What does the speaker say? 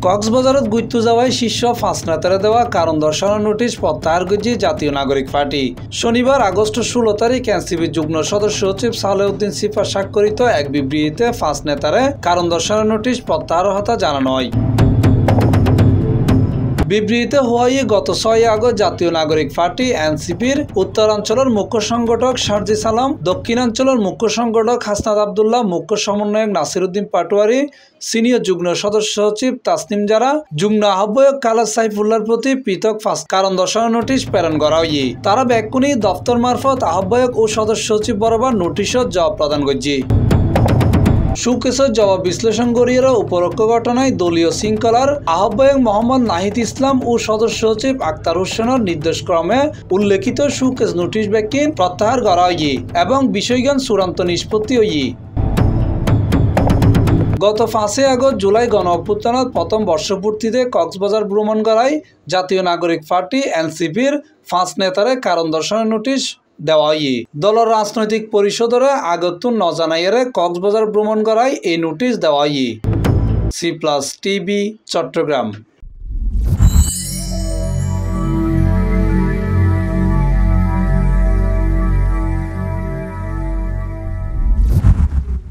কক্সবাজারত গুইতু যাওয়ায় শীর্ষ 5 নেতারে দেওয়া কারণ দর্শানোর নোটিশ প্রত্যাহার করছে জাতীয় নাগরিক পার্টি। শনিবার আগস্ট 16 তারিখ এনসিপির যুগ্ম সদস্য সচিব সালেউদ্দিন সিফা স্বাক্ষরিত এক বিবৃতিতে 5 নেতারে কারণ দর্শানোর নোটিশ প্রত্যাহারের কথা জানানো হয়। বিবৃতিতে হওয়ায় গত 6 আগস্ট জাতীয় নাগরিক পার্টি এনসিপির উত্তরাঞ্চলের মুখ্য সংগঠক সার্জিস আলম, দক্ষিণাঞ্চলের মুখ্য সংগঠক হাসনাত আবদুল্লাহ, মুখ্য সমন্বয়ক নাসিরউদ্দিন পাটোয়ারি, সিনিয়র যুগ্ম সদস্য সচিব তাসনিম জারা, যুগ্ম আহ্বায়ক কালাস সাইফুল্লাহর প্রতি পৃথক 5 কারণ দর্শানোর নোটিশ প্রেরণ করা হয়। তারা ব্যাকুনি দপ্তর মারফত আহ্বায়ক ও সদস্য সচিব বরাবর নোটিশত জবাব প্রদান করছে। সুকেশের জবাব বিশ্লেষণ করিয়ে উপরোক্ত ঘটনায় দলীয় শৃঙ্খলার আহ্বায়ক মোহাম্মদ নাহিদ ইসলাম ও সদস্য সচিব আক্তার হোসেনের নির্দেশক্রমে উল্লেখিত সুকেশ নোটিশ ব্যাকিন প্রত্যাহার করা হয় এবং বিষয়জ্ঞান চূড়ান্ত নিষ্পত্তি হয়। গত 5 আগস্ট জুলাই গণ অভ্যুত্থানত প্রথম বর্ষপূর্তিতে কক্সবাজার ভ্রমণ করায় জাতীয় নাগরিক পার্টি এনসিপির 5 নেতারে কারণ দর্শানোর নোটিশ দেওয়া হয়। দলের রাজনৈতিক পরিষদের আগতুন নজানাইয়ের কক্সবাজার ভ্রমণ করায় এই নোটিশ দেওয়া হয়। C+ TV Chittagong.